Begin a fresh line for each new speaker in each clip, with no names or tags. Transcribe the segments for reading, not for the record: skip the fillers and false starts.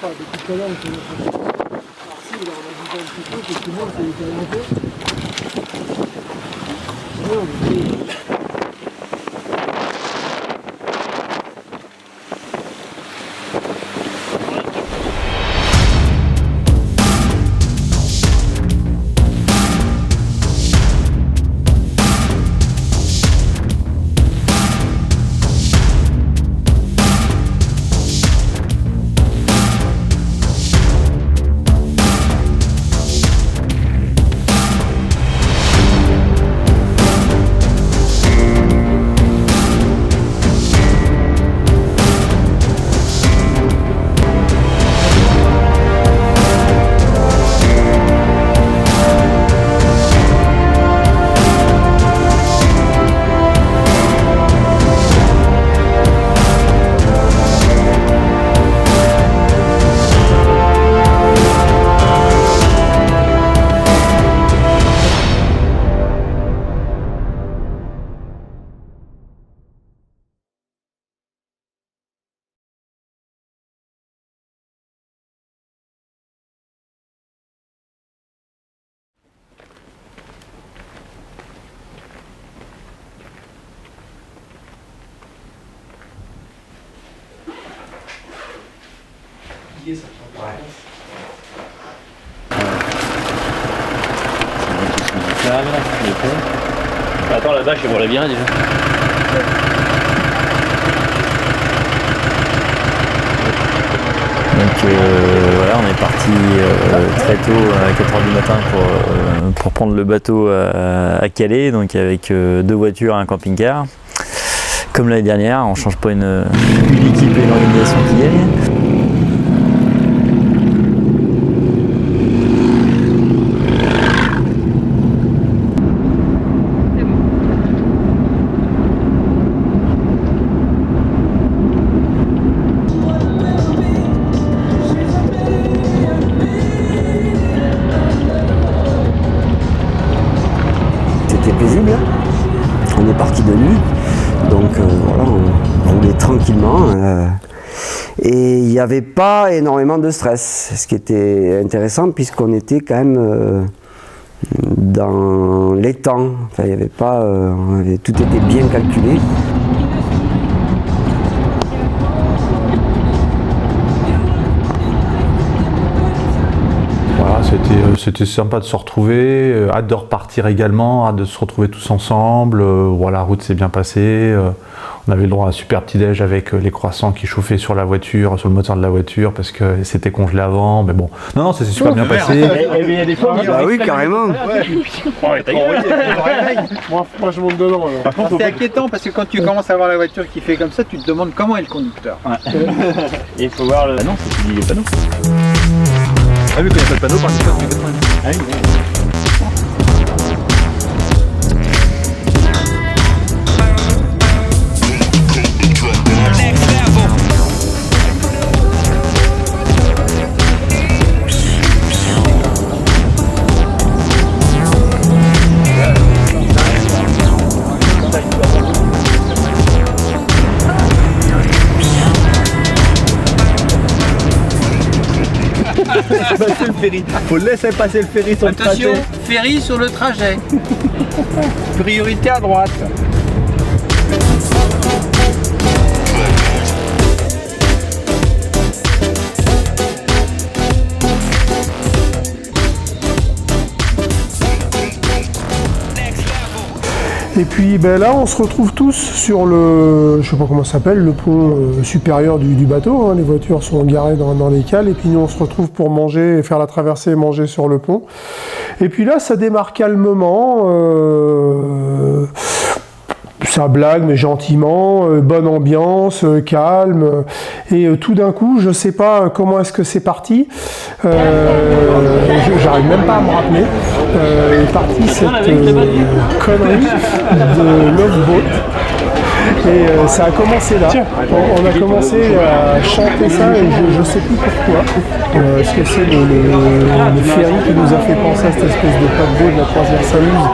pas, depuis tout à l'heure, on s'est fait. Alors si, là, on a bougé un petit peu, parce que moi, ça a été remonté.
Attends, la vache, elle voudrait bien déjà.
Donc voilà, on est parti très tôt à 4h du matin pour prendre le bateau à Calais, donc avec 2 voitures et un camping-car. Comme l'année dernière, on ne change pas une équipe et une organisation qui gagne.
C'était paisible, on est parti de nuit, donc voilà, on roulait tranquillement et il n'y avait pas énormément de stress, ce qui était intéressant puisqu'on était quand même dans les temps, enfin, il y avait pas, tout était bien calculé.
C'était sympa de se retrouver, hâte de repartir également, hâte de se retrouver tous ensemble. Voilà, la route s'est bien passée. On avait le droit à un super petit déj avec les croissants qui chauffaient sur la voiture, sur le moteur de la voiture parce que c'était congelé avant. Mais bon, non, ça s'est super bien passé.
Il y a des fois,
Bah oui, carrément.
Moi, je monte dedans. Alors.
C'est inquiétant parce que quand tu commences à voir la voiture qui fait comme ça, tu te demandes comment est le conducteur.
il faut voir le. Ah non, c'est qu'il y a les panneaux.
Ah oui, quand il n'y a pas de panneau, par contre, c'est 90.
Ah oui.
Passer le ferry. Faut laisser passer le ferry sur le trajet. Attention, ferry sur le trajet. Priorité à droite.
Et puis ben là, on se retrouve tous sur le, je sais pas comment ça s'appelle, le pont supérieur du bateau. Hein. Les voitures sont garées dans les cales et puis nous on se retrouve pour manger, faire la traversée et manger sur le pont. Et puis là, ça démarre calmement. Ça blague mais gentiment, bonne ambiance, calme, et tout d'un coup, je sais pas comment est-ce que c'est parti, j'arrive même pas à me rappeler, est partie cette connerie de Love Boat, et ça a commencé là, on a commencé à chanter ça et je sais plus pourquoi, est-ce que c'est le ferry qui nous a fait penser à cette espèce de paquebot de la croisière s'amuse.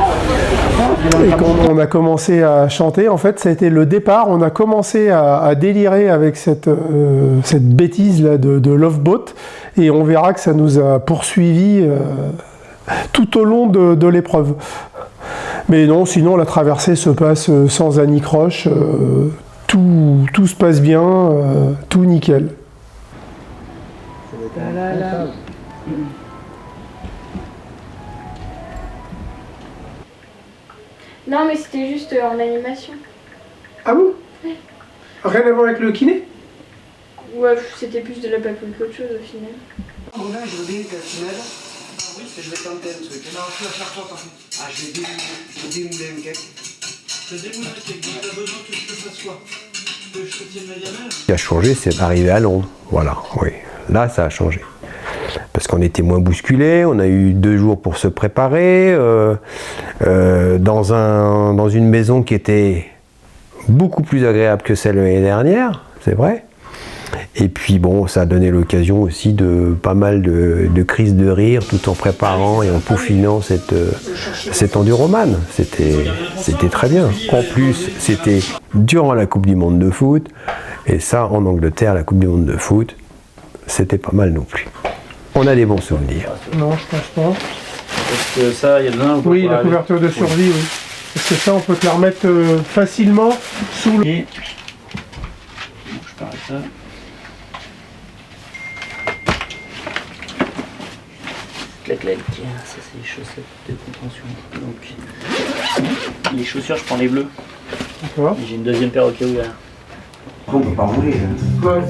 Et quand on a commencé à chanter, en fait, ça a été le départ. On a commencé à délirer avec cette bêtise là de Love Boat, et on verra que ça nous a poursuivis tout au long de l'épreuve. Mais non, sinon la traversée se passe sans anicroche, tout se passe bien, tout nickel.
Non, mais c'était juste en animation.
Ah bon? Rien à voir avec le kiné?
Ouais, c'était plus de la papouille qu'autre chose au final.
Là, je veux bien que tu m'aides. Ah oui, je vais tenter un truc. Non, tu vas faire quoi par contre? Ah, je vais démouler un cake.
Tu as démoulé un cake, donc tu as besoin que je te fasse quoi? Que je te tienne la diamètre?
Ce qui a changé, c'est d'arriver à Londres. Voilà, oui. Là, ça a changé. Parce qu'on était moins bousculés, on a eu 2 jours pour se préparer, dans une maison qui était beaucoup plus agréable que celle de l'année dernière, c'est vrai. Et puis bon, ça a donné l'occasion aussi de pas mal de crises de rire tout en préparant et en peaufinant cette enduromane. C'était très bien. En plus, c'était durant la Coupe du Monde de foot, et ça, en Angleterre, la Coupe du Monde de foot, c'était pas mal non plus. On a des bons souvenirs.
Non, je pense pas.
Est-ce que ça, il y a besoin ou pas
Oui,
pour
la
aller
couverture de survie, oui. Parce que ça, on peut te la remettre facilement sous le...
Et... Je pars avec ça. Clac, clac. Ça, c'est les chaussettes de contention. Donc, les chaussures, je prends les bleus.
D'accord.
Et j'ai une deuxième paire au cas où là.
On peut pas rouler.
Ouais.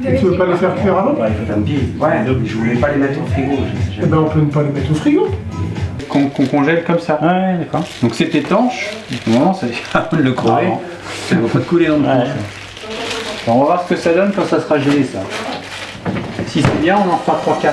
Et tu veux pas les faire cuire avant?
Tant pis. Ouais, je voulais pas les mettre au frigo.
Eh ben, on peut ne pas les mettre au frigo.
Qu'on congèle comme ça.
Ouais, d'accord.
Donc c'est étanche, au moment ça va le crever, ça ne va pas te couler dans le
Ouais.
On va voir ce que ça donne quand ça sera gelé ça. Si c'est bien, on en fera 3-4. Ouais.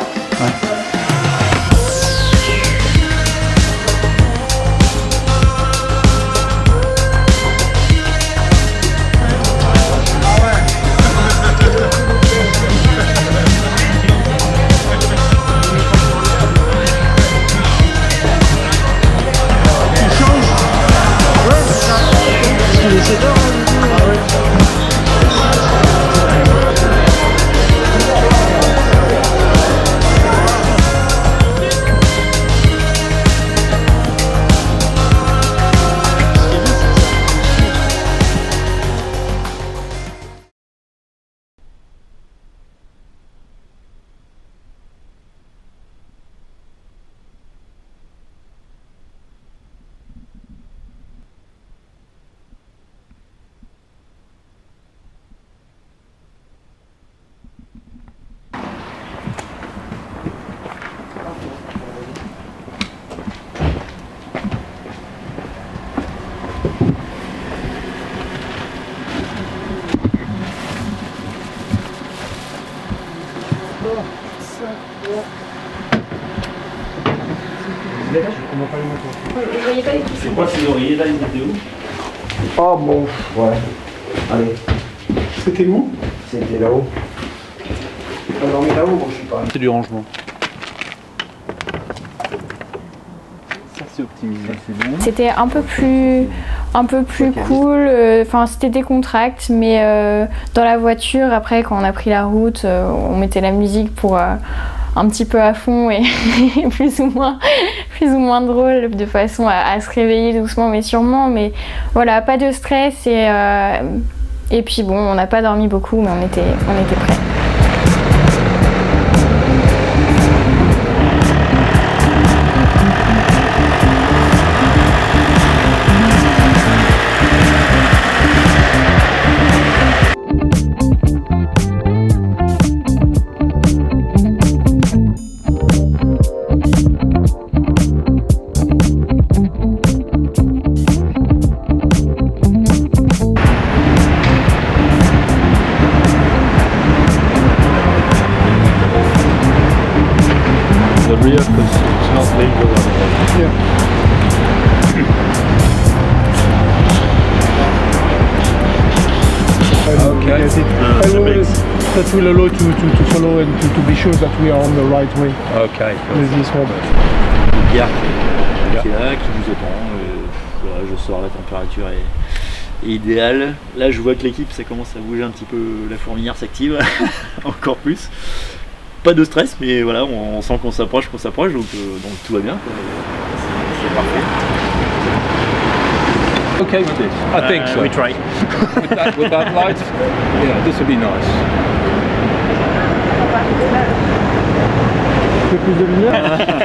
Vous voyez pas les petits
C'est quoi ces oreillers là, ils étaient où?
Oh bon, ouais. Allez,
C'était où?
c'était là-haut. On a dormi là-haut, bon, je suis pas.
C'est du rangement. Ça c'est optimisé, c'est bon.
C'était un peu plus cool, enfin c'était décontracté, mais dans la voiture, après quand on a pris la route, on mettait la musique pour un petit peu à fond et plus ou moins drôle, de façon à se réveiller doucement mais sûrement, mais voilà, pas de stress et puis bon, on n'a pas dormi beaucoup, mais on était prêts.
The rear, because it's not legal.
Okay. That will allow to follow and to be sure that we are on the right way
Ok.
with this one.
Le gars qui est là, qui nous attend.
soir la température est idéale. Là je vois que l'équipe ça commence à bouger un petit peu, la fourmilière s'active encore plus. Pas de stress mais voilà, on sent qu'on s'approche, donc tout va bien quoi. C'est parfait.
Okay with this? I think so.
We try.
With that light, yeah, this would be nice.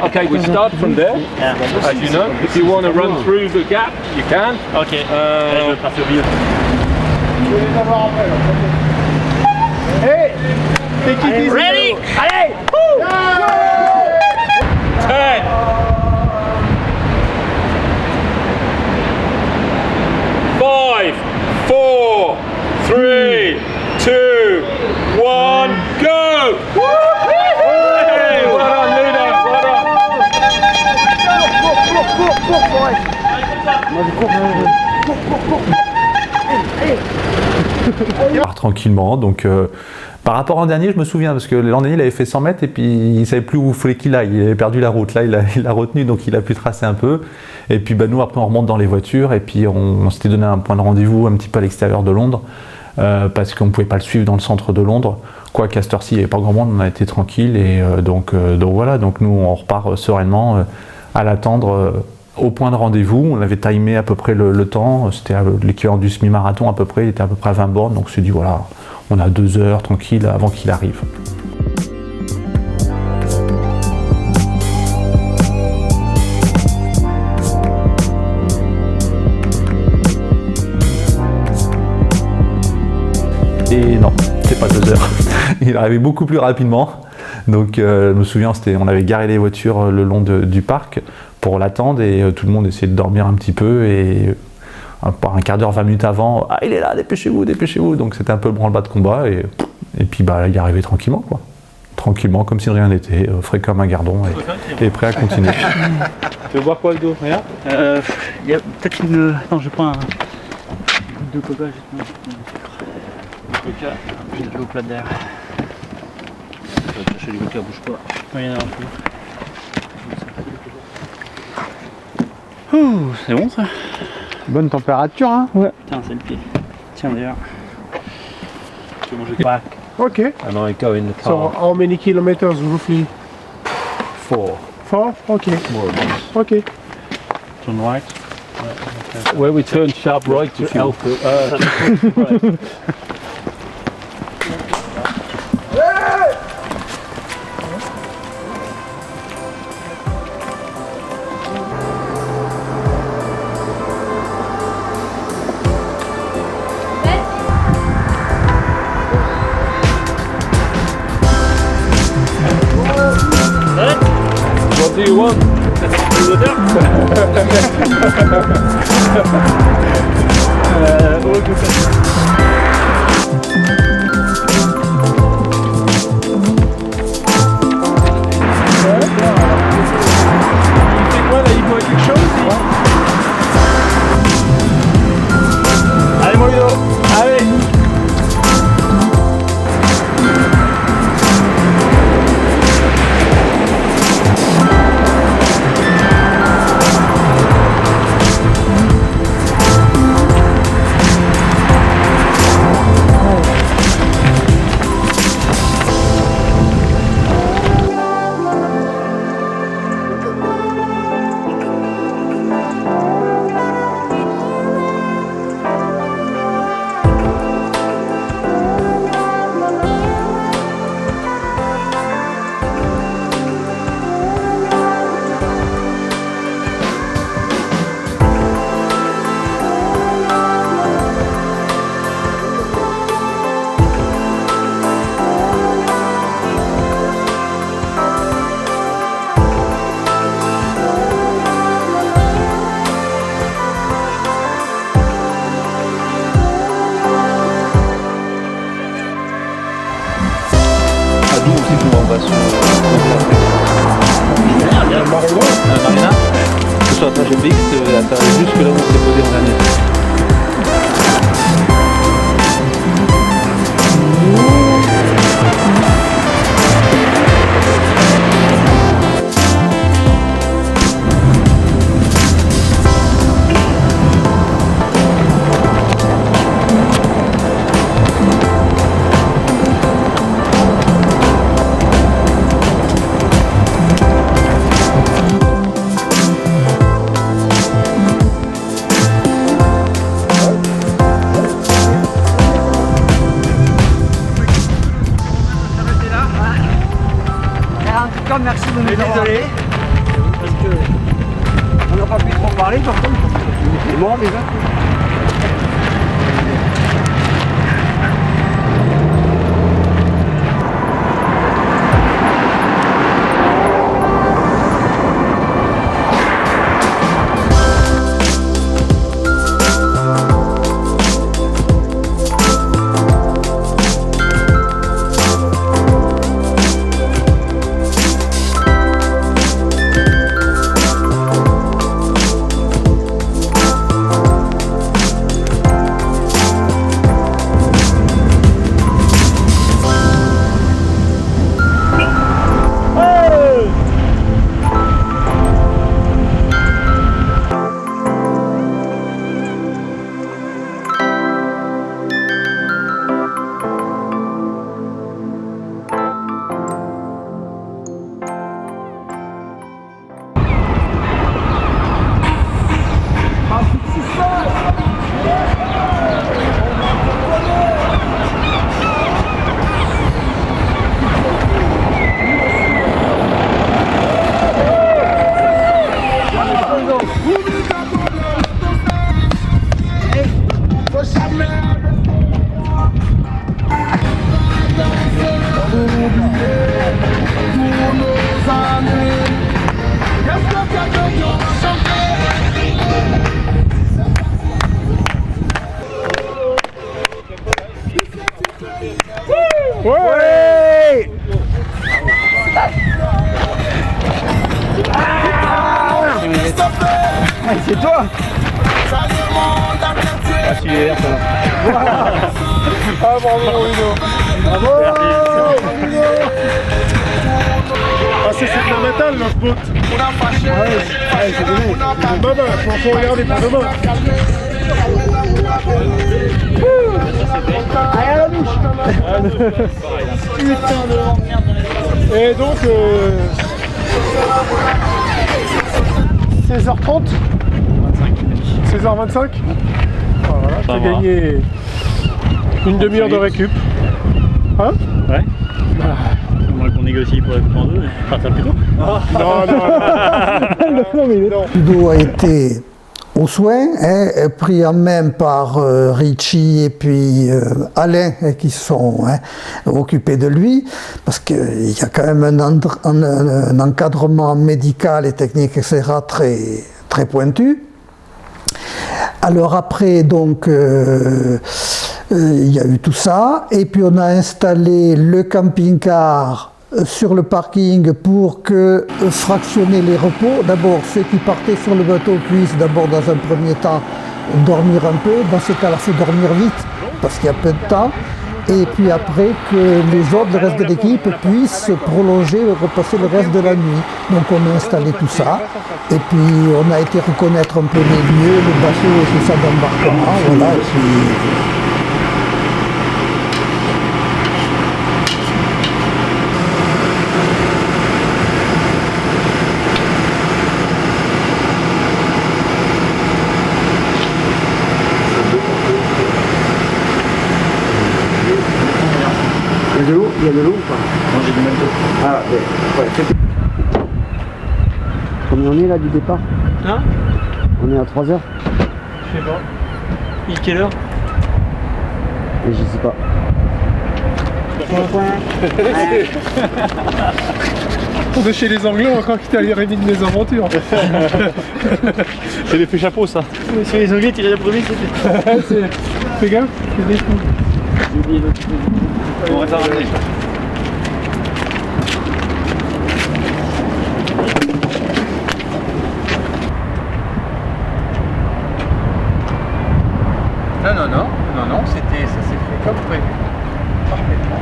Okay, we start from there. As you know, if you want to run through the gap, you can.
Ok. Je vais passer au milieu.
Ready?
Allez!
10. 5, 4, 3, 2, 1, go! Hey, well done, Ludo, well done.
part tranquillement. Donc, par rapport à l'an dernier, je me souviens, parce que l'an dernier, il avait fait 100 mètres et puis il ne savait plus où il fallait qu'il aille. Il avait perdu la route. Là, il a retenu, donc il a pu tracer un peu. Et puis, nous, après, on remonte dans les voitures et puis on s'était donné un point de rendez-vous un petit peu à l'extérieur de Londres parce qu'on ne pouvait pas le suivre dans le centre de Londres. Quoi qu'à cette heure-ci, il n'y avait pas grand monde, on a été tranquille. Et donc voilà, donc nous, on repart sereinement à l'attendre. Au point de rendez-vous, on avait timé à peu près le temps, c'était l'équivalent du semi-marathon à peu près, il était à peu près à 20 bornes, donc on s'est dit voilà, on a 2 heures tranquille avant qu'il arrive. Et non, c'est pas 2 heures, il est arrivé beaucoup plus rapidement, donc je me souviens, on avait garé les voitures le long du parc, pour l'attendre et tout le monde essayait de dormir un petit peu et par un quart d'heure, 20 minutes avant, ah il est là, dépêchez-vous, dépêchez-vous. Donc c'était un peu le branle-bas de combat et puis il est arrivé tranquillement quoi. Tranquillement, comme si de rien n'était, frais comme un gardon et prêt à continuer.
Tu veux boire quoi, Ludo? Rien?
Il y a peut-être une... Attends, je prends un goutte de coca justement. Coca, puis de l'eau plate derrière. Je vais chercher du coca, bouge pas. Oui, non, plus. Ouh, c'est bon ça?
Bonne température, hein?
Ouais. Tiens, c'est le pied. Tiens d'ailleurs. Tu veux manger quoi?
Okay.
And I go in the
So
car.
how many kilometers roughly?
4.
4? Okay.
More or less.
Okay.
Turn right.
Where we turn sharp right to Alpha.
Right.
What do you want?
C'est quoi là, il boit quelque chose?
Allez mon Ludo, allez.
Marina, sur la trajectoire X, t'arrives jusque là où on s'est posé en dernier.
cas, merci de nous avoir appelés. Parce que on n'a pas pu trop parler par contre. C'est mort déjà.
Ouais.
C'est toi.
Ah bravo Bruno. Bravo Bruno. Ah c'est super métal notre boat.
Ouais, c'est donné.
Demain, faut regarder pour demain.
Allez à la bouche.
Et donc 16h30 16h25. Voilà, t'as gagné une demi-heure de récup. Hein?
Ouais. Moi qu'on négocie pour la coupe en deux, mais je partir plus tôt.
Non.
Ludo a été aux soins, pris en main par Richie et puis Alain qui sont occupés de lui, parce qu'il y a quand même un encadrement médical et technique, etc., très, très pointu. Alors après, donc, il y a eu tout ça, et puis on a installé le camping-car sur le parking pour que fractionner les repos. D'abord, ceux qui partaient sur le bateau puissent d'abord, dans un premier temps, dormir un peu. Dans ce cas-là, faut dormir vite, parce qu'il y a peu de temps. Et puis après, que les autres, le reste de l'équipe, puissent prolonger, repasser le reste de la nuit. Donc on a installé tout ça. Et puis on a été reconnaître un peu les lieux, le bateau et tout ça d'embarquement. Voilà, et puis...
Il y a de l'eau ou pas?
Non, j'ai du même taux.
Ah, ouais. Combien on est là du départ?
Hein?
On est à 3h?
Je sais pas. Il est quelle heure?
Et je sais pas.
On est chez les Anglais encore qui t'allait de mes aventures.
C'est l'effet chapeau ça. Sur les Anglais, tirer le premier, c'était.
Fais gaffe, c'est des fous.
J'ai oublié l'autre. On va ramener.
Non, ça s'est fait comme prévu. Parfaitement.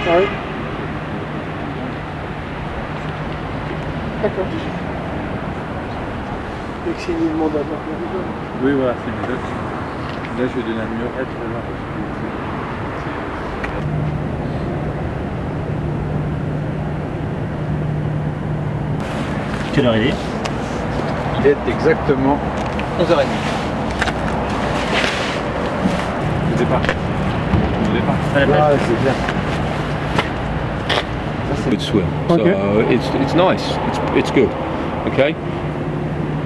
Ah oui. D'accord. Et que c'est une demande à
Oui, voilà, c'est une méthode.
Là, je vais donner un numéro.
Quelle heure il est?
Il est exactement 11h30. Au départ.
À la plage.
Ouais, c'est clair. Good swim.
Okay.
So it's nice. It's good. Okay.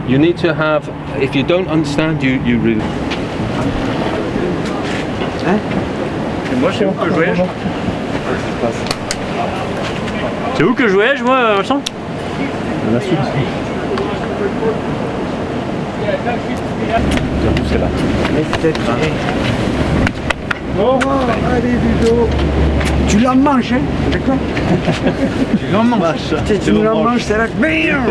You need to have. If you don't understand, you really.
Et moi, c'est où que je voyage? C'est où que je voyage, moi, Vincent?
La suite. C'est là.
Oh, allez, Ludo. Tu la manges, hein, d'accord?
Tu l'en manges.
Tu la manges, c'est la meilleure.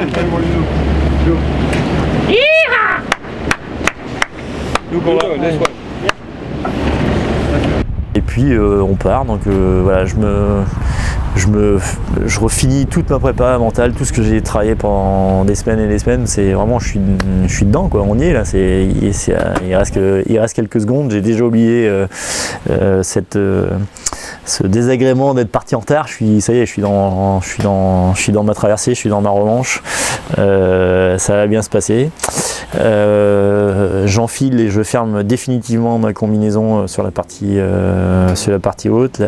Et puis on part, donc voilà, je refinis toute ma prépa mentale, tout ce que j'ai travaillé pendant des semaines et des semaines. C'est vraiment, je suis dedans, quoi. On y est là. Il reste quelques secondes. J'ai déjà oublié ce désagrément d'être parti en retard. Ça y est, je suis dans ma traversée, je suis dans ma revanche. Ça va bien se passer. J'enfile et je ferme définitivement ma combinaison sur la partie haute.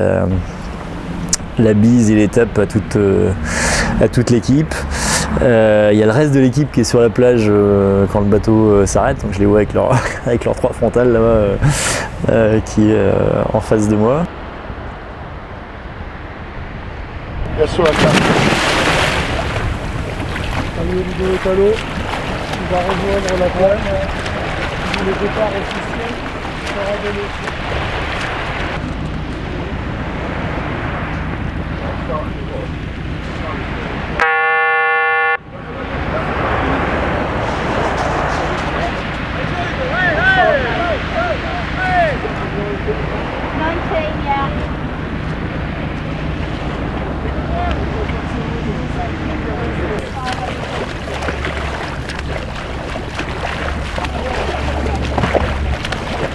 La bise et l'étape à toute l'équipe. Il y a le reste de l'équipe qui est sur la plage quand le bateau s'arrête, donc je les vois avec leur 3 frontales là-bas qui est en face de moi.
Il y a sur la table. Salut Ludo et Talo, il va rejoindre la plage. Le départ officiel sera donné.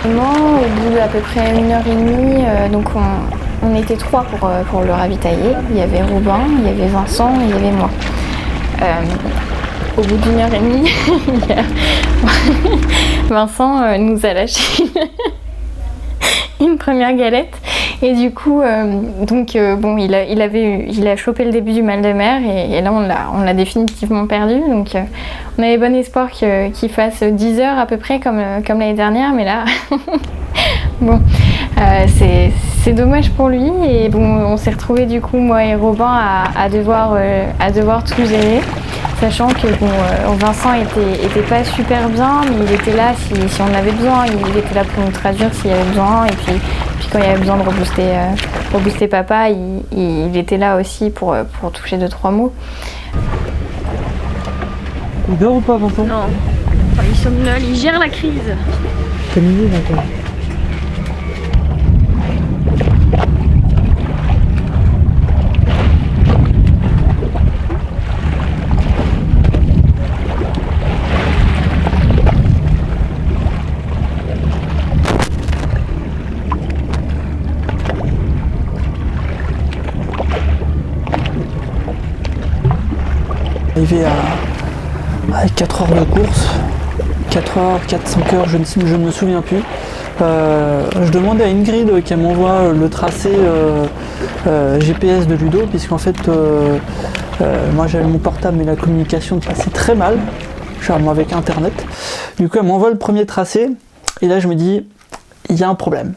Au bout d'à peu près 1h30, donc on était 3 pour le ravitailler. Il y avait Robin, il y avait Vincent et il y avait moi. Au bout d'1h30, Vincent nous a lâché une première galette. Et du coup, bon, il a chopé le début du mal de mer et là on l'a définitivement perdu. Donc on avait bon espoir qu'il fasse 10 heures à peu près comme l'année dernière, mais là, bon, c'est dommage pour lui. Et bon, on s'est retrouvés du coup, moi et Robin, à devoir tout gérer. Sachant que bon, Vincent était pas super bien, mais il était là si on avait besoin, il était là pour nous traduire s'il y avait besoin, et puis quand il y avait besoin de rebooster papa, il était là aussi pour toucher 2-3 mots.
Il dort ou pas, Vincent?
Non, enfin, il somnole, il gère la crise.
T'as une idée, Vincent? Arrivé à 4 heures de course, 4 heures, 4-5 heures, je ne me souviens plus. Je demandais à Ingrid qu'elle m'envoie le tracé GPS de Ludo, puisqu'en fait, moi j'avais mon portable mais la communication passait très mal, genre avec internet. Du coup, elle m'envoie le premier tracé, et là je me dis, il y a un problème.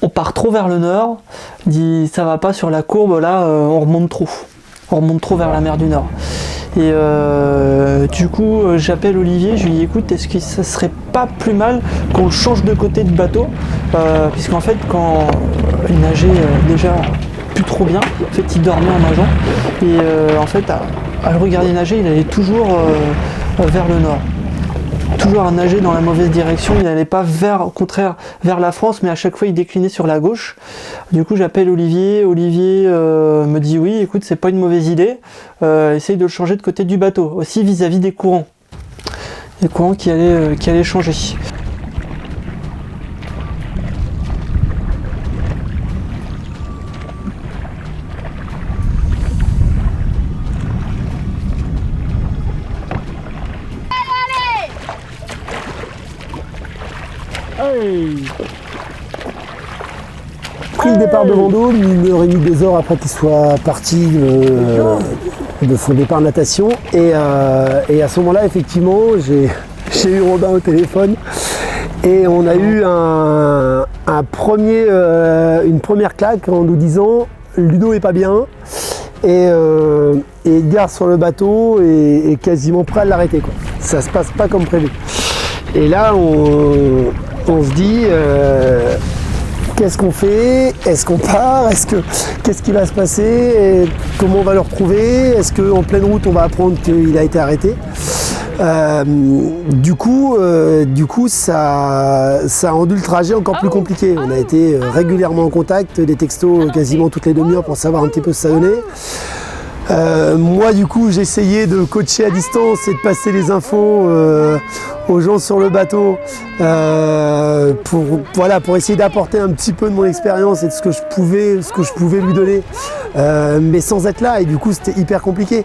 On part trop vers le nord, dit ça va pas sur la courbe, là on remonte trop vers la mer du Nord. Et du coup, j'appelle Olivier, je lui dis écoute, est-ce que ça serait pas plus mal qu'on change de côté de bateau, puisqu'en fait, quand il nageait déjà plus trop bien, en fait, il dormait en nageant, et en fait, à le regarder nager, il allait toujours vers le nord. Toujours à nager dans la mauvaise direction, il n'allait pas au contraire vers la France, mais à chaque fois il déclinait sur la gauche. Du coup j'appelle Olivier, me dit oui, écoute, c'est pas une mauvaise idée, essaye de le changer de côté du bateau, aussi vis-à-vis des courants. Les courants qui allaient changer.
Pris le départ de Vendôme, 1h30, 2h après qu'il soit parti de son départ de natation. Et à ce moment-là, effectivement, j'ai eu Robin au téléphone et on a eu une première claque en nous disant Ludo est pas bien et Edgar sur le bateau est quasiment prêt à l'arrêter, quoi. Ça se passe pas comme prévu. Et là, on se dit qu'est-ce qu'on fait? Est-ce qu'on part? Qu'est-ce qui va se passer? Et comment on va le retrouver? Est-ce qu'en pleine route, on va apprendre qu'il a été arrêté? Du coup, ça a rendu le trajet encore plus compliqué. On a été régulièrement en contact, des textos quasiment toutes les demi-heures pour savoir un petit peu ce que ça donnait. Moi, du coup, j'essayais de coacher à distance et de passer les infos aux gens sur le bateau pour essayer d'apporter un petit peu de mon expérience et de ce que je pouvais lui donner, mais sans être là. Et du coup, c'était hyper compliqué.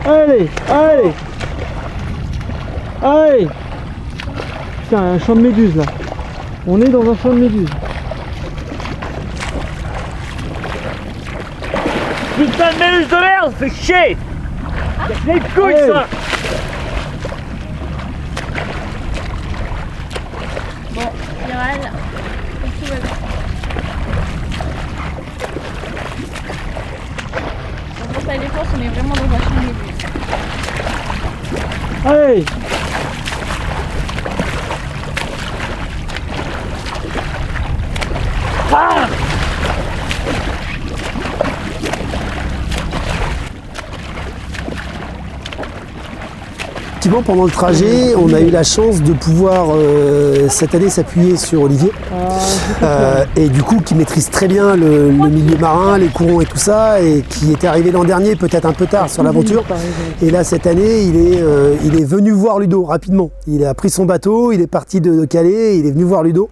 Allez, allez, allez. Putain, un champ de méduses là. On est dans un champ de méduses.
Putain de méduses de merde, c'est chier. Les couilles ça.
Bon, Viral, tout va bien. On pense à l'effort, on est vraiment dans un champ de méduses.
Allez.
Ah.
Effectivement, pendant le trajet, on a eu la chance de pouvoir cette année s'appuyer sur Olivier et du coup qui maîtrise très bien le milieu marin, les courants et tout ça, et qui était arrivé l'an dernier peut-être un peu tard sur l'aventure. Et là cette année, il est venu voir Ludo rapidement. Il a pris son bateau, il est parti de Calais, il est venu voir Ludo.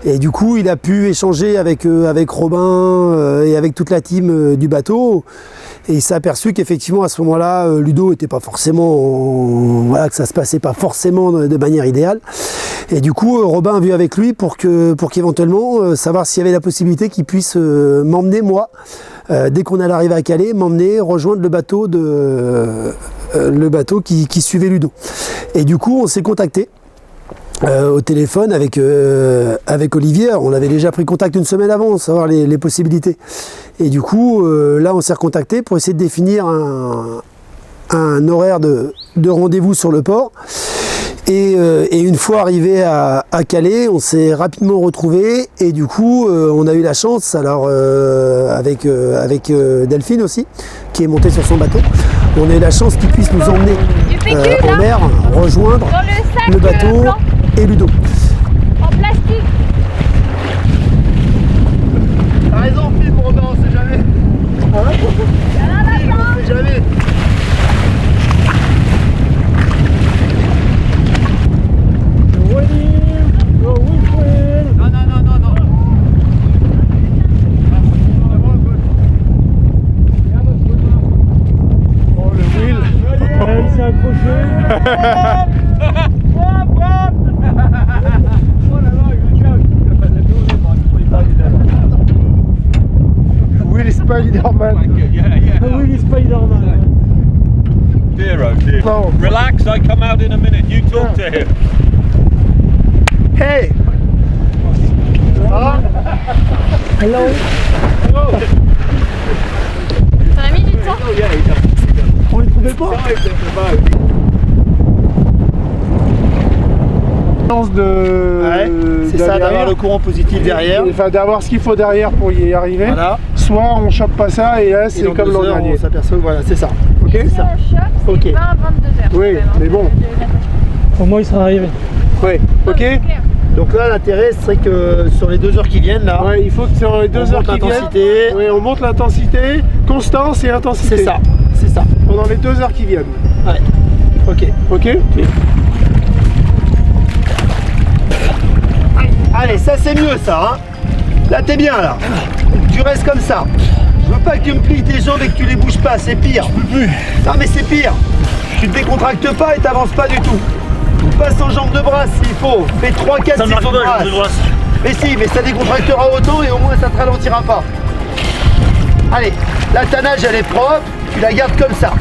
Et du coup, il a pu échanger avec Robin et avec toute la team du bateau. Et il s'est aperçu qu'effectivement, à ce moment-là, Ludo n'était pas forcément... que ça se passait pas forcément de manière idéale. Et du coup, Robin a vu avec lui pour qu'éventuellement, savoir s'il y avait la possibilité qu'il puisse m'emmener, moi, dès qu'on allait arriver à Calais, m'emmener, rejoindre le bateau qui suivait Ludo. Et du coup, on s'est contacté. Au téléphone avec Olivier. On avait déjà pris contact une semaine avant, savoir les possibilités. Et du coup, là, on s'est recontacté pour essayer de définir un horaire de rendez-vous sur le port. Et une fois arrivé à Calais, on s'est rapidement retrouvés. Et du coup, on a eu la chance, alors avec Delphine aussi, qui est montée sur son bateau, on a eu la chance qu'il puisse nous emmener en mer, rejoindre le bateau et Ludo.
En plastique. T'as raison, filme, Robin, on sait jamais. On sait jamais.
Oh, le wheel.
Elle s'est accrochée.
Will Spider-Man.
Will Spider-Man.
Dear, oh dear.
No.
Relax, I come out in a minute. You talk to him.
Hey.
Hello.
T'en as mis du temps?
On les trouvait pas.
C'est ça, d'avoir le courant positif derrière. Enfin, d'avoir ce qu'il faut derrière pour y arriver. Voilà. Soit on chope pas ça et là c'est comme l'an dernier. On s'aperçoit, voilà, c'est ça. Ok.
Et si on chope, c'est
Ok.
20 à 22h.
Oui, mais bon.
Au moins il sera arrivé.
Ouais, ok.
Donc là, l'intérêt serait que sur les 2 heures qui viennent, là,
ouais, il faut que sur les 2 heures qui viennent, oui, on monte l'intensité, constance et intensité.
C'est ça, c'est ça.
Pendant les 2 heures qui viennent.
Ouais. Ok.
Ok.
Allez, ça c'est mieux ça, hein. Là t'es bien là. Tu restes comme ça. Je veux pas que tu me plies tes jambes et que tu les bouges pas, c'est pire. Je peux plus. Non mais c'est pire. Tu te décontractes pas et t'avances pas du tout. Passe en jambe de brasse s'il faut. Fais 3-4 sessions de brasse. Mais si, mais ça décontractera autant et au moins ça te ralentira pas. Allez, là ta nage elle est propre, tu la gardes comme ça.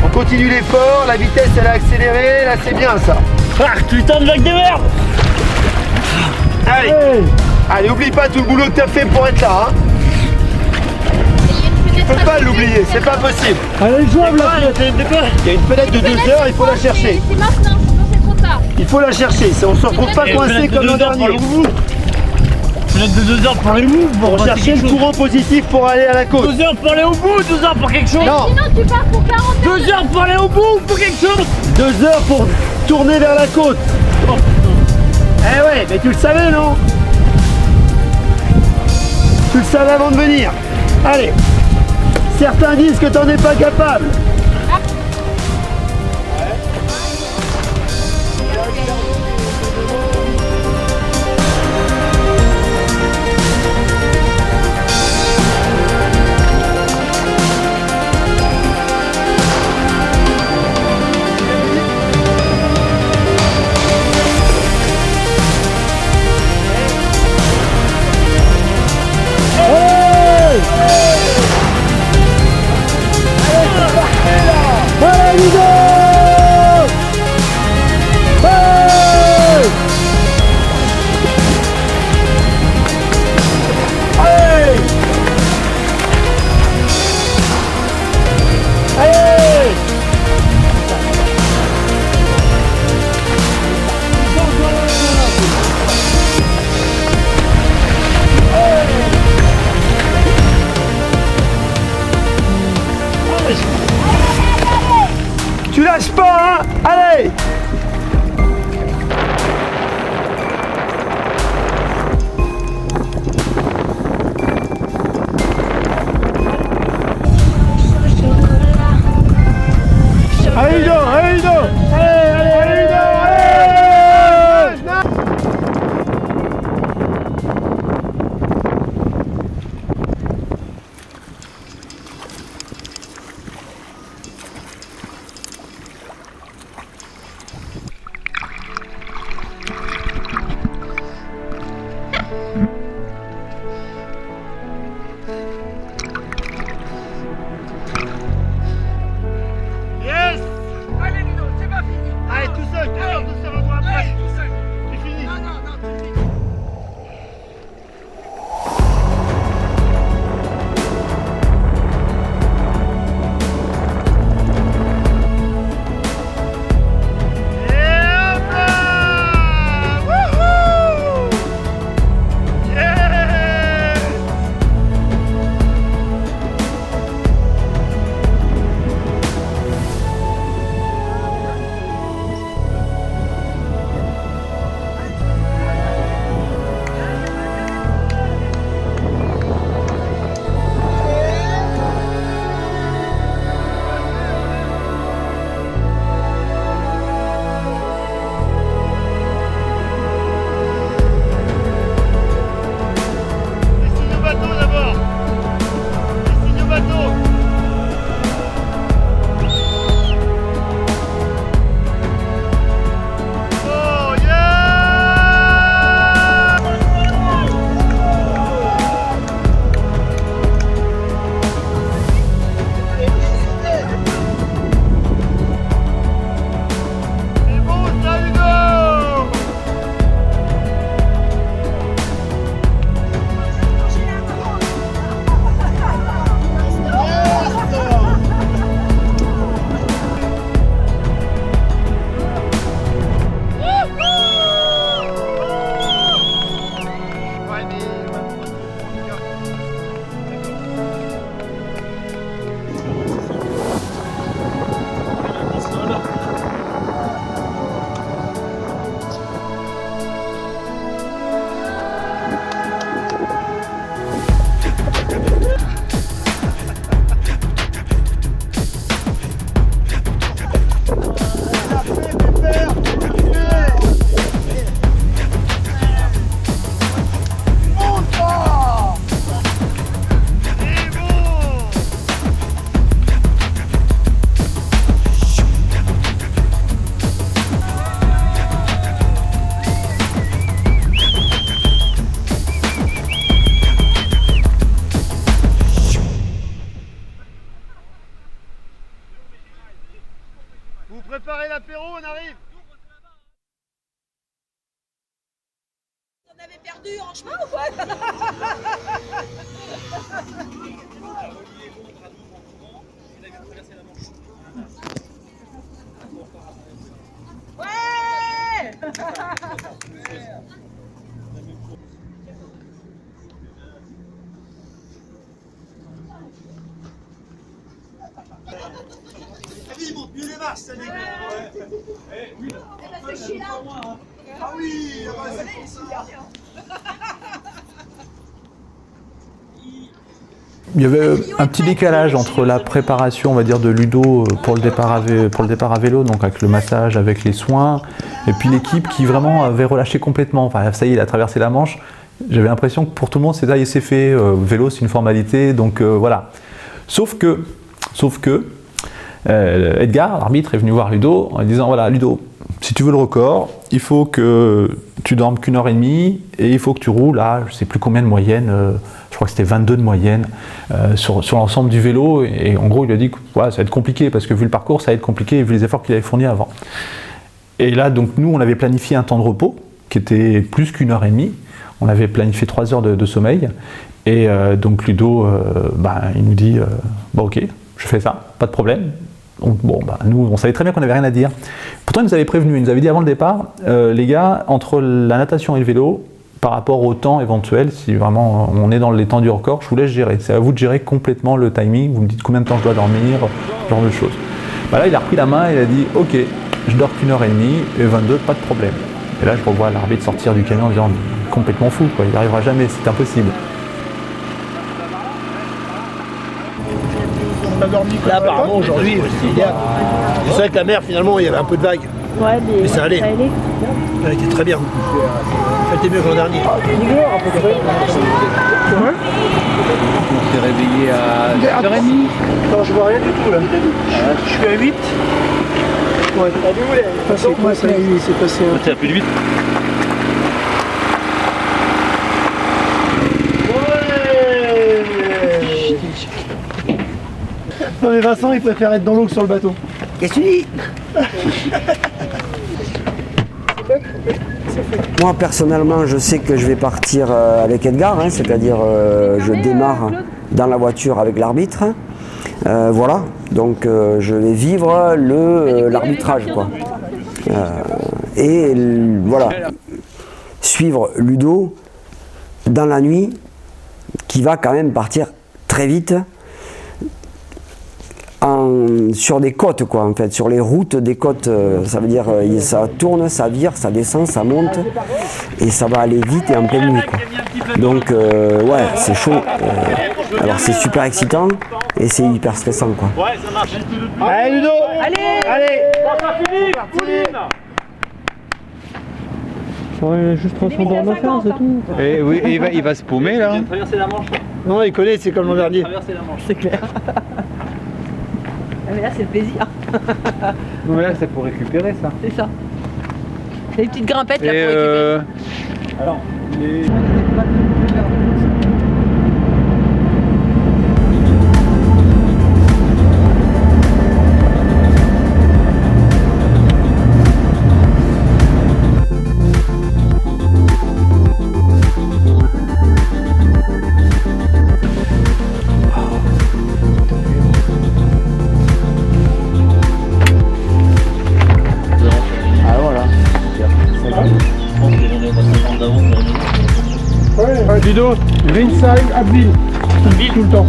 On continue l'effort, la vitesse elle a accéléré, là c'est bien ça.
Ah, putain de vague de merde.
Allez, allez, oublie pas tout le boulot que t'as fait pour être là. Hein. Tu peux pas l'oublier, c'est pas possible.
Elle est jouable là.
Il y a une fenêtre de 2 heures, il faut la chercher.
C'est maintenant, sinon c'est trop tard.
Il faut la chercher, on se retrouve pas coincé comme l'an dernier.
Fenêtre de 2 heures pour aller au bout.
Pour chercher le courant positif pour aller à la côte.
2 heures pour aller au bout, 2 heures pour quelque chose.
Non.
Sinon tu pars pour 40 heures.
2 heures pour aller au bout, pour quelque chose.
2 heures pour tourner vers la côte. Oh. Eh ouais, mais tu le savais non? Tu le savais avant de venir. Allez. Certains disent que t'en es pas capable.
perdu en chemin ou quoi?
Ils montent mieux les marches, ça les gars. C'est Sheila. Ah oui, c'est pour ça.
Il y avait un petit décalage entre la préparation, on va dire, de Ludo pour le départ à vélo, donc avec le massage, avec les soins, et puis l'équipe qui vraiment avait relâché complètement. Enfin, ça y est, il a traversé la Manche. J'avais l'impression que pour tout le monde, c'est fait. Vélo, c'est une formalité, donc voilà. Sauf que Edgar, l'arbitre, est venu voir Ludo en lui disant, voilà, Ludo, si tu veux le record, il faut que tu dormes qu'1h30 et il faut que tu roules à, je ne sais plus combien de moyenne, je crois que c'était 22 de moyenne sur l'ensemble du vélo. Et en gros, il lui a dit que ouais, ça va être compliqué parce que vu le parcours, ça va être compliqué vu les efforts qu'il avait fournis avant. Et là, donc nous, on avait planifié un temps de repos qui était plus qu'1h30. On avait planifié 3 heures de sommeil. Et donc Ludo, il nous dit bon, ok, je fais ça, pas de problème. Donc, bon, nous, on savait très bien qu'on n'avait rien à dire. Pourtant, il nous avait prévenu, il nous avait dit avant le départ, les gars, entre la natation et le vélo, par rapport au temps éventuel, si vraiment on est dans les temps du record, je vous laisse gérer. C'est à vous de gérer complètement le timing. Vous me dites combien de temps je dois dormir, ce genre de choses. Là, il a repris la main et il a dit ok, je dors qu'1h30 et 22, pas de problème. Et là, je revois l'arbitre sortir du camion en disant complètement fou, quoi. Il n'y arrivera jamais, c'est impossible.
Là, apparemment, aujourd'hui, c'est idéal. C'est vrai que la mer, finalement, il y avait un peu de vagues.
Ouais,
mais ça allait. Elle était très bien. Elle était mieux que l'an dernier.
On s'est réveillé à 8h30.
Non, je vois rien du tout là. Je suis à 8. Ouais. C'est quoi ça? Il s'est passé.
C'est à plus de 8.
Non mais Vincent, il préfère être dans l'eau que sur le bateau.
Qu'est-ce que tu dis?
Moi personnellement, je sais que je vais partir avec Edgar, c'est-à-dire je démarre dans la voiture avec l'arbitre. Voilà, donc je vais vivre l'arbitrage, quoi. Et voilà, suivre Ludo dans la nuit, qui va quand même partir très vite. Sur des côtes, quoi, en fait, sur les routes des côtes, ça veut dire ça tourne, ça vire, ça descend, ça monte et ça va aller vite et en pleine nuit, quoi. Donc ouais, c'est chaud. Alors c'est super excitant et c'est hyper stressant, quoi.
Ouais, ça marche. Allez Ludo. Allez.
J'aurais juste 300 bornes à faire, c'est tout.
Et oui, il va se paumer là.
Traverser la Manche. Non, il connaît, c'est comme l'an dernier.
Traverser la Manche, c'est clair.
Mais là, c'est le plaisir.
Non, mais là, c'est pour récupérer ça.
C'est ça. Les petites grimpettes là
et
pour récupérer.
Alors,
Ludo, Greenside, Abbeville. Tout le temps.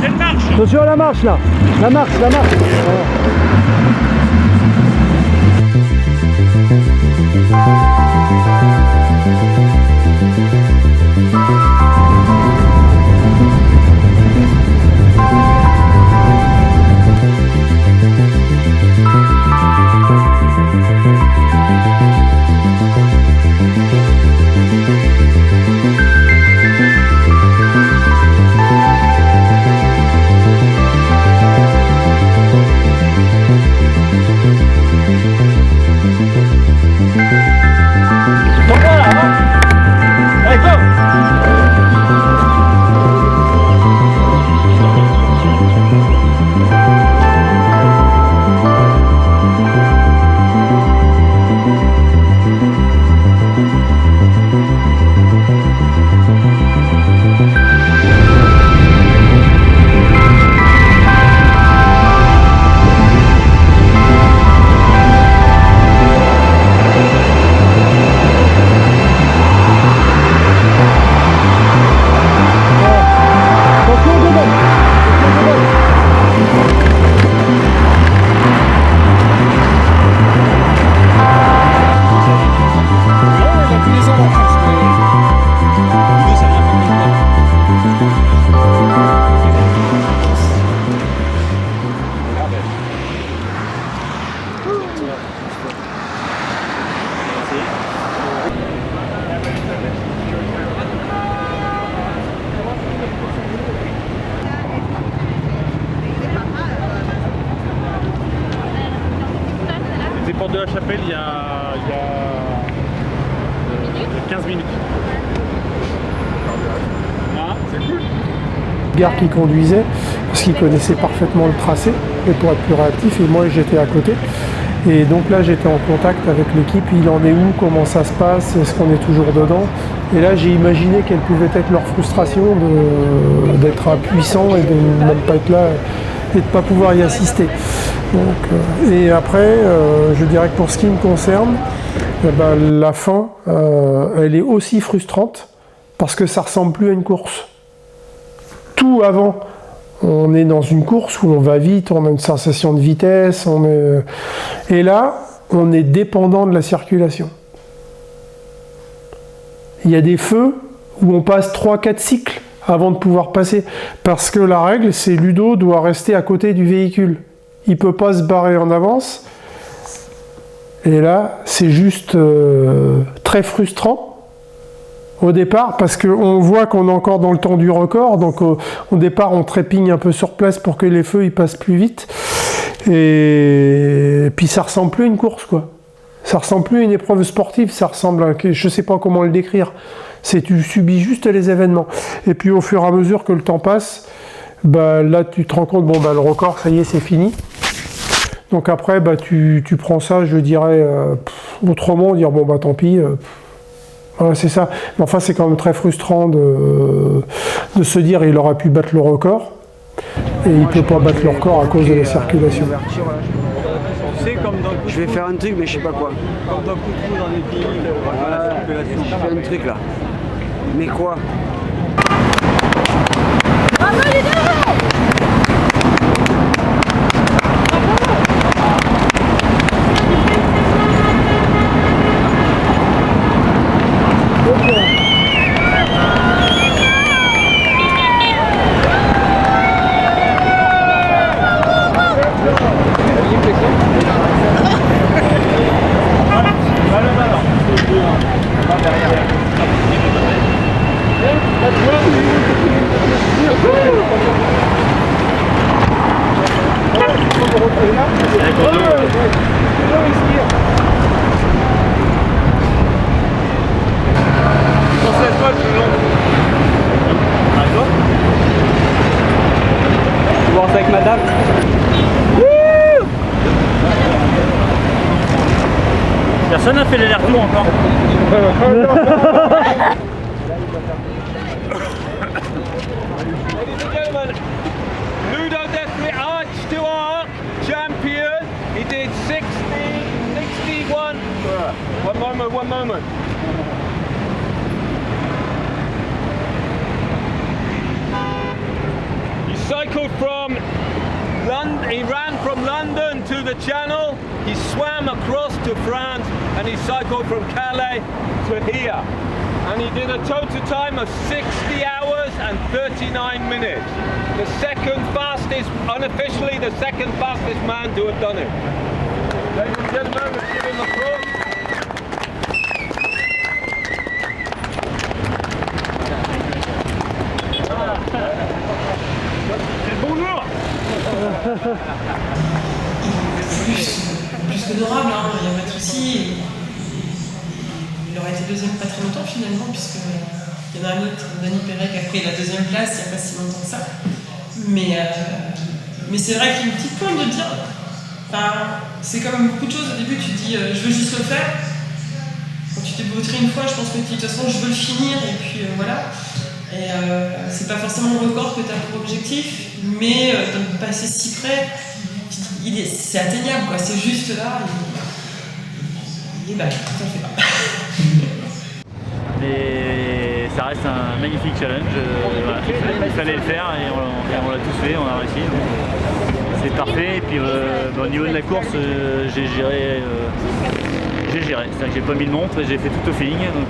Quelle marche?
Attention à la marche là. La marche.
Les portes de la chapelle, il y a 15 minutes. Ah, c'est cool.
Gare qui conduisait, parce qu'il connaissait parfaitement le tracé, et pour être plus réactif, et moi j'étais à côté. Et donc là j'étais en contact avec l'équipe, il en est où, comment ça se passe, est-ce qu'on est toujours dedans. Et là j'ai imaginé quelle pouvait être leur frustration d'être impuissant et de ne même pas être là et de ne pas pouvoir y assister. Donc, et après, je dirais que pour ce qui me concerne, la fin, elle est aussi frustrante parce que ça ressemble plus à une course. Tout avant, on est dans une course où on va vite, on a une sensation de vitesse, et là, on est dépendant de la circulation. Il y a des feux où on passe 3-4 cycles avant de pouvoir passer, parce que la règle, c'est Ludo doit rester à côté du véhicule. Il ne peut pas se barrer en avance. Et là, c'est juste très frustrant au départ, parce qu'on voit qu'on est encore dans le temps du record. Donc au départ, on trépigne un peu sur place pour que les feux ils passent plus vite. Et puis ça ressemble plus à une course, quoi. Ça ressemble plus à une épreuve sportive, ça ressemble à... Je sais pas comment le décrire. Tu subis juste les événements. Et puis au fur et à mesure que le temps passe, là tu te rends compte, le record, ça y est, c'est fini. Donc après, tu prends ça, je dirais, autrement, dire tant pis. Voilà, c'est ça. Mais enfin, c'est quand même très frustrant de se dire il aurait pu battre le record. Et il ne peut pas battre le record à cause de la circulation.
Je vais faire un truc, mais je sais pas quoi.
Comme dans Coutrou dans les pays, la circulation.
Je fais un truc là. Mais quoi?
Bravo Ludo!
Tu vois ça avec madame?
Personne n'a fait l'aller-retour encore.
Ludo Deathly Arch to Arc, champion. He did 61. One moment. He cycled the channel, he swam across to France, and he cycled from Calais to here. And he did a total time of 60 hours and 39 minutes. The second fastest, unofficially the second fastest man to have done it. Ladies and gentlemen, let's give him applause.
Plus qu'honorable, hein, il n'y a pas de souci. Il aurait été deuxième pas très longtemps finalement, puisqu'il y en a un autre, Denis Perret, qui a pris la deuxième place il n'y a pas si longtemps que ça. Mais c'est vrai qu'il y a une petite pointe de dire. C'est comme beaucoup de choses, au début tu te dis je veux juste le faire. Quand tu t'es vautré une fois, je pense que tu te dis de toute façon je veux le finir et puis voilà. Et c'est pas forcément le record que tu as pour objectif, mais de passer si près, c'est atteignable quoi, c'est juste là. Et bah, ça le fait pas.
Mais ça reste un magnifique challenge. Voilà, il fallait le faire et on l'a tous fait, on a réussi. C'est parfait. Et puis au niveau de la course, j'ai géré. C'est-à-dire que j'ai pas mis de montre et j'ai fait tout au feeling, donc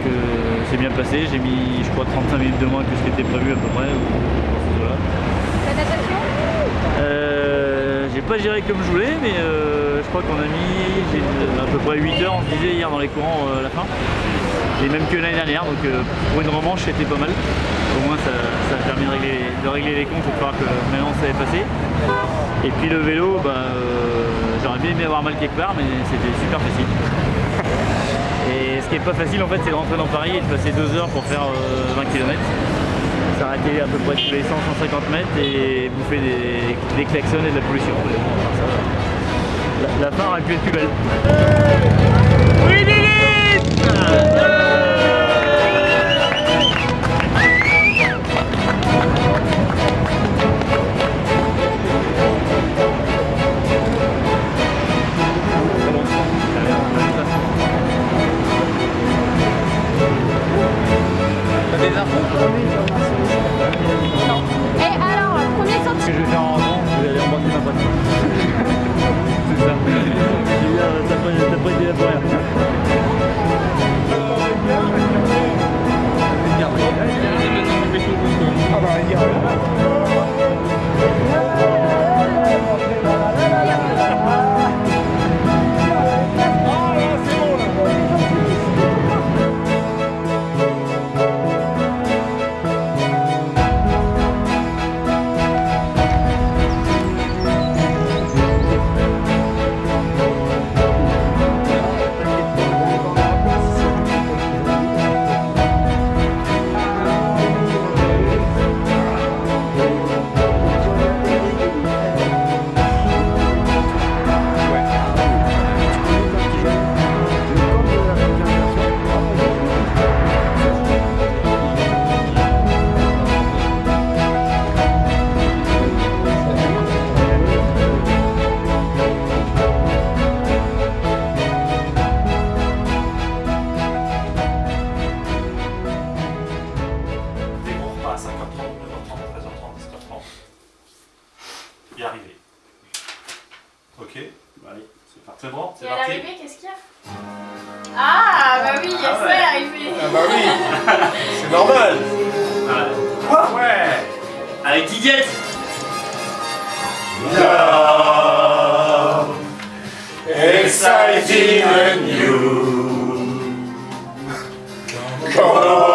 c'est bien passé. J'ai mis, je crois, 35 minutes de moins que ce qui était prévu à peu près.
La natation
J'ai pas géré comme je voulais, mais je crois qu'on a mis à peu près 8 heures, on se disait hier dans les courants à la fin. Et même que l'année dernière, donc pour une remanche c'était pas mal. Au moins ça a permis de régler les comptes et de voir que maintenant ça avait passé. Et puis le vélo, j'aurais bien aimé avoir mal quelque part, mais c'était super facile. Et ce qui est pas facile en fait, c'est de rentrer dans Paris et de passer 2 heures pour faire 20 km. S'arrêter à peu près tous les 100-150 mètres et bouffer des klaxons et de la pollution. La fin aurait pu être plus belle. Oui,
Et alors, premier sentiment.
Ce que je vais faire en rentrant, je vais aller embrasser ma poitrine. C'est ça. T'as pas été là pour rien. Ah bah regarde.
Y arriver. Ok, allez, c'est parti. C'est bon, c'est
Et à
parti.
l'arrivée, qu'est-ce qu'il y a? Ah, bah oui,
Ah
c'est
ouais.
arrivé.
Ah bah oui, c'est normal. Quoi? Ouais.
Avec Guiguette.
Love, exciting and new. Come on.